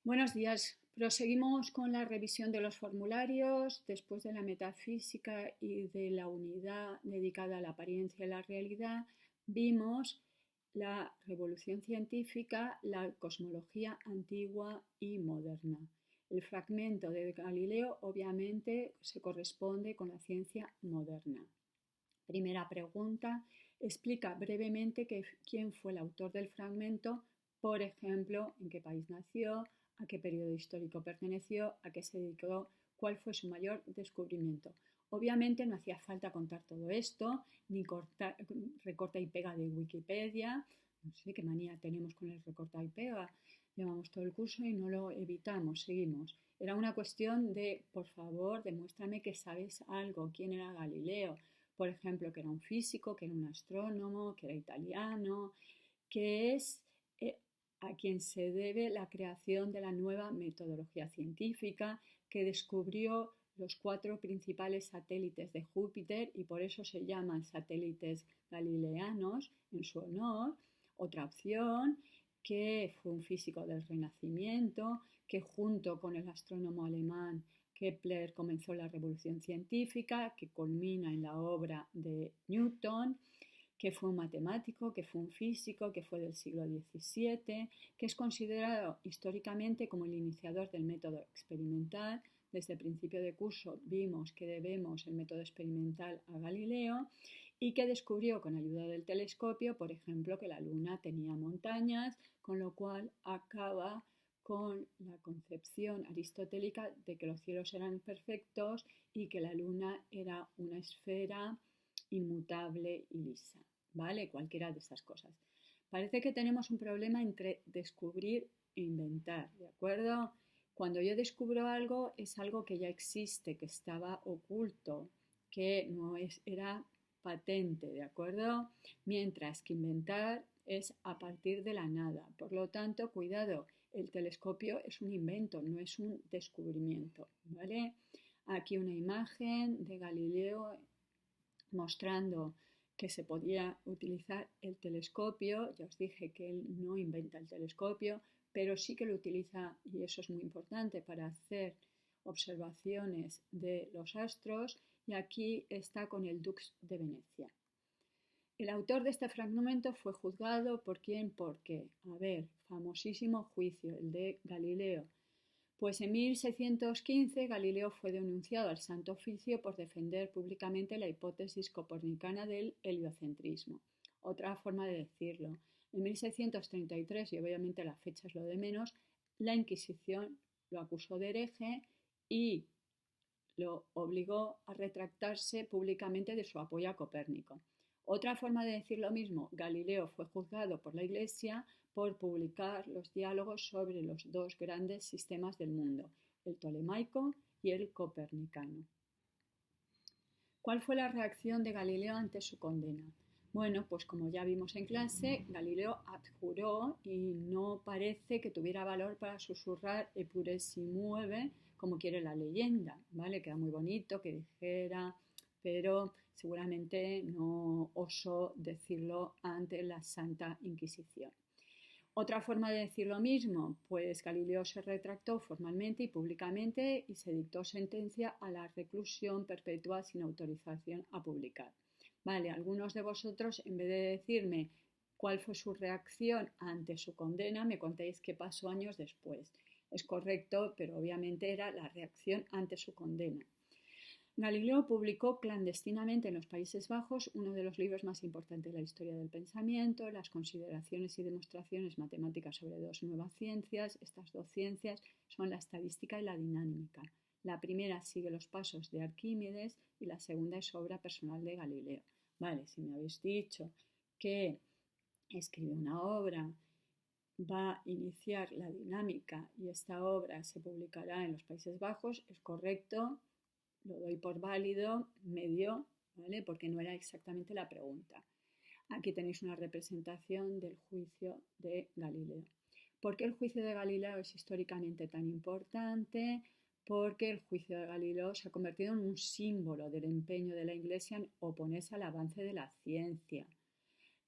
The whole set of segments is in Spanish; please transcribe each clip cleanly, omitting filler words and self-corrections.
Buenos días. Proseguimos con la revisión de los formularios. Después de la metafísica y de la unidad dedicada a la apariencia y la realidad, vimos la revolución científica, la cosmología antigua y moderna. El fragmento de Galileo obviamente se corresponde con la ciencia moderna. Primera pregunta, explica brevemente quién fue el autor del fragmento, por ejemplo, en qué país nació, a qué periodo histórico perteneció, a qué se dedicó, cuál fue su mayor descubrimiento. Obviamente no hacía falta contar todo esto, ni recorta y pega de Wikipedia. No sé qué manía tenemos con el recorta y pega. Llevamos todo el curso y no lo evitamos, seguimos. Era una cuestión de, por favor, demuéstrame que sabes algo, quién era Galileo. Por ejemplo, que era un físico, que era un astrónomo, que era italiano, que es a quien se debe la creación de la nueva metodología científica, que descubrió los 4 principales satélites de Júpiter y por eso se llaman satélites galileanos en su honor. Otra opción, que fue un físico del Renacimiento, que junto con el astrónomo alemán Kepler comenzó la revolución científica, que culmina en la obra de Newton, que fue un matemático, que fue un físico, que fue del siglo XVII, que es considerado históricamente como el iniciador del método experimental. Desde el principio de curso vimos que debemos el método experimental a Galileo y que descubrió con ayuda del telescopio, por ejemplo, que la Luna tenía montañas, con lo cual acaba con la concepción aristotélica de que los cielos eran perfectos y que la Luna era una esfera inmutable y lisa, ¿vale? Cualquiera de esas cosas. Parece que tenemos un problema entre descubrir e inventar, ¿de acuerdo? Cuando yo descubro algo es algo que ya existe, que estaba oculto, que no era patente, ¿de acuerdo? Mientras que inventar es a partir de la nada. Por lo tanto, cuidado, el telescopio es un invento, no es un descubrimiento, ¿vale? Aquí una imagen de Galileo mostrando que se podía utilizar el telescopio. Ya os dije que él no inventa el telescopio, pero sí que lo utiliza, y eso es muy importante, para hacer observaciones de los astros, y aquí está con el Dux de Venecia. El autor de este fragmento fue juzgado por quién, porque, a ver, famosísimo juicio, el de Galileo. Pues en 1615 Galileo fue denunciado al Santo Oficio por defender públicamente la hipótesis copernicana del heliocentrismo. Otra forma de decirlo, en 1633, y obviamente la fecha es lo de menos, la Inquisición lo acusó de hereje y lo obligó a retractarse públicamente de su apoyo a Copérnico. Otra forma de decir lo mismo, Galileo fue juzgado por la Iglesia por publicar los diálogos sobre los 2 grandes sistemas del mundo, el tolemaico y el copernicano. ¿Cuál fue la reacción de Galileo ante su condena? Bueno, pues como ya vimos en clase, Galileo abjuró y no parece que tuviera valor para susurrar Eppure si mueve, como quiere la leyenda, ¿vale? Queda muy bonito que dijera, pero seguramente no osó decirlo ante la Santa Inquisición. Otra forma de decir lo mismo, pues Galileo se retractó formalmente y públicamente y se dictó sentencia a la reclusión perpetua sin autorización a publicar. Vale, algunos de vosotros, en vez de decirme cuál fue su reacción ante su condena, me contéis qué pasó años después. Es correcto, pero obviamente era la reacción ante su condena. Galileo publicó clandestinamente en los Países Bajos uno de los libros más importantes de la historia del pensamiento, las consideraciones y demostraciones matemáticas sobre 2 nuevas ciencias. Estas 2 ciencias son la estadística y la dinámica. La primera sigue los pasos de Arquímedes y la segunda es obra personal de Galileo. Vale, si me habéis dicho que escribe una obra, va a iniciar la dinámica y esta obra se publicará en los Países Bajos, es correcto, lo doy por válido, medio, ¿vale? Porque no era exactamente la pregunta. Aquí tenéis una representación del juicio de Galileo. ¿Por qué el juicio de Galileo es históricamente tan importante? Porque el juicio de Galileo se ha convertido en un símbolo del empeño de la Iglesia en oponerse al avance de la ciencia.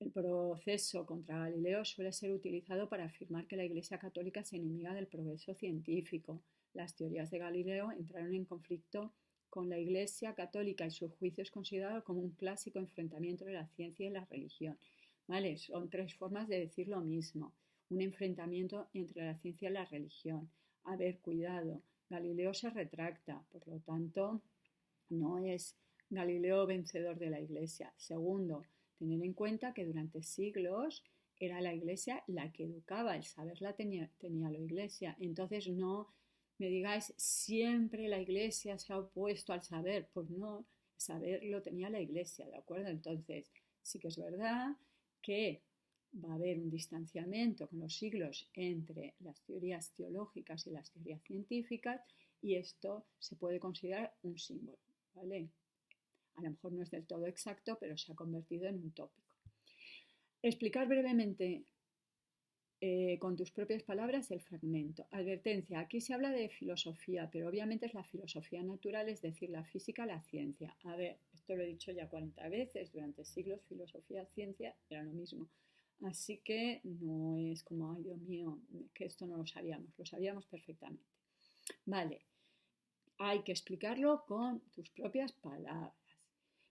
El proceso contra Galileo suele ser utilizado para afirmar que la Iglesia Católica es enemiga del progreso científico. Las teorías de Galileo entraron en conflicto con la Iglesia Católica y su juicio es considerado como un clásico enfrentamiento de la ciencia y la religión. ¿Vale? Son tres formas de decir lo mismo. Un enfrentamiento entre la ciencia y la religión. A ver, cuidado, Galileo se retracta, por lo tanto, no es Galileo vencedor de la Iglesia. Segundo, tener en cuenta que durante siglos era la Iglesia la que educaba, el saber tenía la Iglesia. Entonces no me digáis siempre la Iglesia se ha opuesto al saber, pues no, el saber lo tenía la Iglesia, ¿de acuerdo? Entonces sí que es verdad que va a haber un distanciamiento con los siglos entre las teorías teológicas y las teorías científicas y esto se puede considerar un símbolo, ¿vale? A lo mejor no es del todo exacto, pero se ha convertido en un tópico. Explicar brevemente con tus propias palabras el fragmento. Advertencia, aquí se habla de filosofía, pero obviamente es la filosofía natural, es decir, la física, la ciencia. A ver, esto lo he dicho ya 40 veces, durante siglos filosofía, ciencia era lo mismo. Así que no es como, ay Dios mío, que esto no lo sabíamos perfectamente. Vale, hay que explicarlo con tus propias palabras.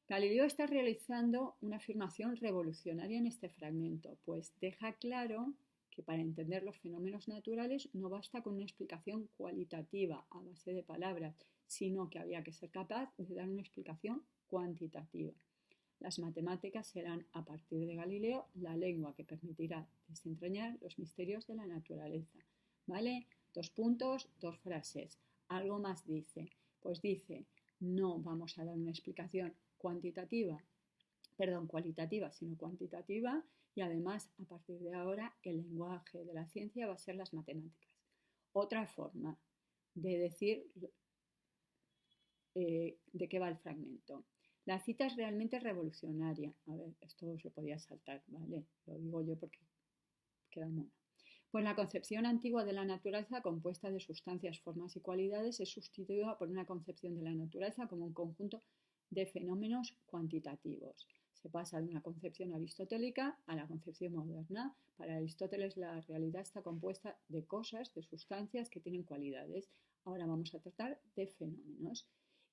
Galileo está realizando una afirmación revolucionaria en este fragmento, pues deja claro que para entender los fenómenos naturales no basta con una explicación cualitativa a base de palabras, sino que había que ser capaz de dar una explicación cuantitativa. Las matemáticas serán, a partir de Galileo, la lengua que permitirá desentrañar los misterios de la naturaleza. ¿Vale? 2 puntos, 2 frases. Algo más dice. Pues dice, no vamos a dar una explicación cualitativa, sino cuantitativa, y además, a partir de ahora, el lenguaje de la ciencia va a ser las matemáticas. Otra forma de decir de qué va el fragmento. La cita es realmente revolucionaria. A ver, esto os lo podía saltar, ¿vale? Lo digo yo porque queda mono. Pues la concepción antigua de la naturaleza, compuesta de sustancias, formas y cualidades, es sustituida por una concepción de la naturaleza como un conjunto de fenómenos cuantitativos. Se pasa de una concepción aristotélica a la concepción moderna. Para Aristóteles la realidad está compuesta de cosas, de sustancias que tienen cualidades. Ahora vamos a tratar de fenómenos.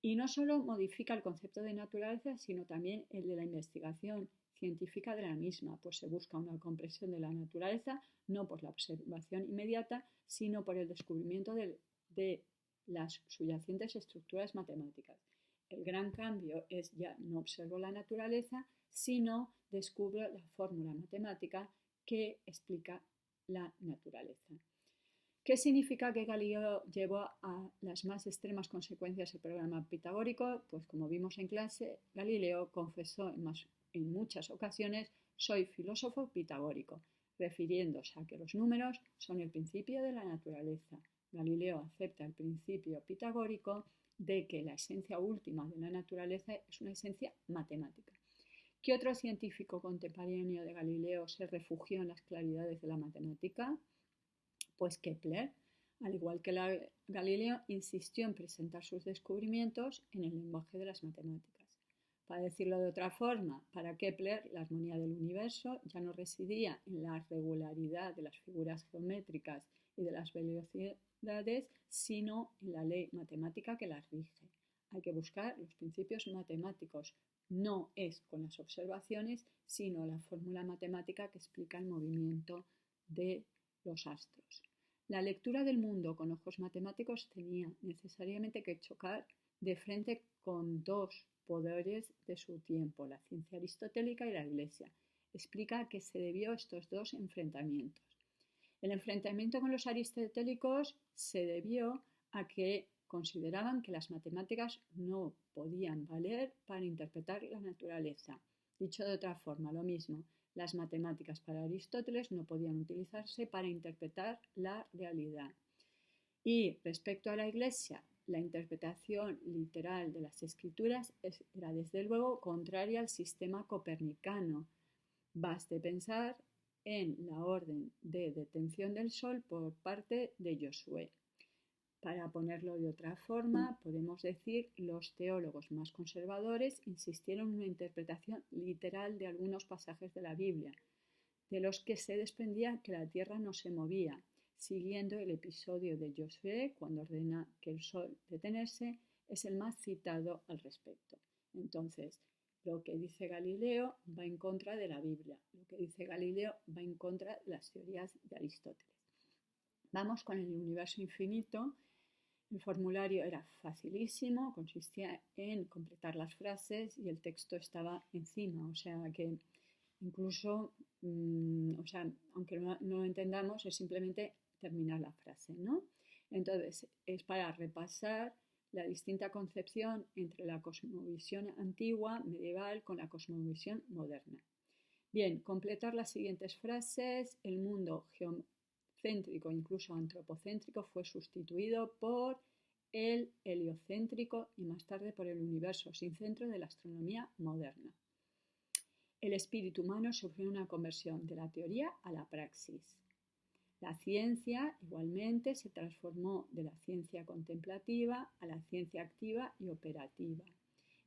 Y no solo modifica el concepto de naturaleza, sino también el de la investigación científica de la misma, pues se busca una comprensión de la naturaleza no por la observación inmediata, sino por el descubrimiento de las subyacentes estructuras matemáticas. El gran cambio es ya no observo la naturaleza, sino descubro la fórmula matemática que explica la naturaleza. ¿Qué significa que Galileo llevó a las más extremas consecuencias el programa pitagórico? Pues como vimos en clase, Galileo confesó en muchas ocasiones, soy filósofo pitagórico, refiriéndose a que los números son el principio de la naturaleza. Galileo acepta el principio pitagórico de que la esencia última de la naturaleza es una esencia matemática. ¿Qué otro científico contemporáneo de Galileo se refugió en las claridades de la matemática? Pues Kepler, al igual que Galileo, insistió en presentar sus descubrimientos en el lenguaje de las matemáticas. Para decirlo de otra forma, para Kepler la armonía del universo ya no residía en la regularidad de las figuras geométricas y de las velocidades, sino en la ley matemática que las rige. Hay que buscar los principios matemáticos. No es con las observaciones, sino la fórmula matemática que explica el movimiento de los astros. La lectura del mundo con ojos matemáticos tenía necesariamente que chocar de frente con dos poderes de su tiempo, la ciencia aristotélica y la Iglesia. Explica a qué se debió estos dos enfrentamientos. El enfrentamiento con los aristotélicos se debió a que consideraban que las matemáticas no podían valer para interpretar la naturaleza. Dicho de otra forma, lo mismo, las matemáticas para Aristóteles no podían utilizarse para interpretar la realidad. Y respecto a la Iglesia, la interpretación literal de las escrituras era desde luego contraria al sistema copernicano. Baste pensar en la orden de detención del Sol por parte de Josué. Para ponerlo de otra forma, podemos decir los teólogos más conservadores insistieron en una interpretación literal de algunos pasajes de la Biblia, de los que se desprendía que la tierra no se movía, siguiendo el episodio de Josué cuando ordena que el sol detenerse, es el más citado al respecto. Entonces, lo que dice Galileo va en contra de la Biblia, lo que dice Galileo va en contra de las teorías de Aristóteles. Vamos con el universo infinito. El formulario era facilísimo, consistía en completar las frases y el texto estaba encima, o sea que incluso, aunque no lo entendamos, es simplemente terminar la frase, ¿no? Entonces, es para repasar la distinta concepción entre la cosmovisión antigua, medieval, con la cosmovisión moderna. Bien, completar las siguientes frases. El mundo geocéntrico, incluso antropocéntrico, fue sustituido por el heliocéntrico y más tarde por el universo sin centro de la astronomía moderna. El espíritu humano sufrió una conversión de la teoría a la praxis. La ciencia, igualmente, se transformó de la ciencia contemplativa a la ciencia activa y operativa.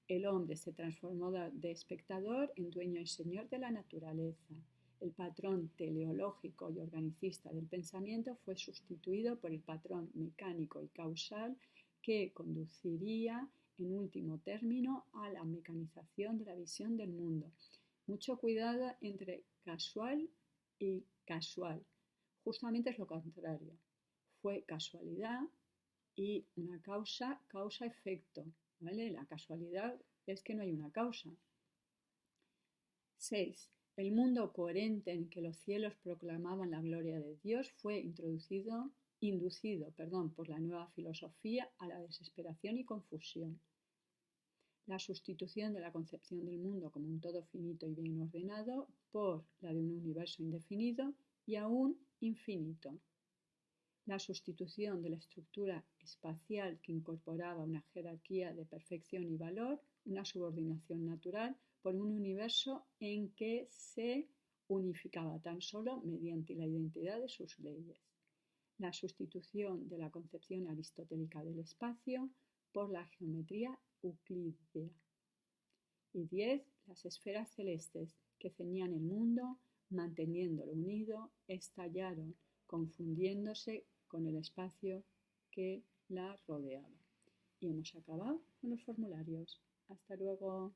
El hombre se transformó de espectador en dueño y señor de la naturaleza. El patrón teleológico y organicista del pensamiento fue sustituido por el patrón mecánico y causal que conduciría, en último término, a la mecanización de la visión del mundo. Mucho cuidado entre casual y casual. Justamente es lo contrario. Fue casualidad y una causa, causa-efecto. ¿Vale? La casualidad es que no hay una causa. 6. El mundo coherente en que los cielos proclamaban la gloria de Dios fue inducido por la nueva filosofía a la desesperación y confusión. La sustitución de la concepción del mundo como un todo finito y bien ordenado por la de un universo indefinido y aún infinito. La sustitución de la estructura espacial que incorporaba una jerarquía de perfección y valor, una subordinación natural, por un universo en que se unificaba tan solo mediante la identidad de sus leyes. La sustitución de la concepción aristotélica del espacio por la geometría euclídea. Y 10. Las esferas celestes que ceñían el mundo, manteniéndolo unido, estallaron, confundiéndose con el espacio que la rodeaba. Y hemos acabado con los formularios. Hasta luego.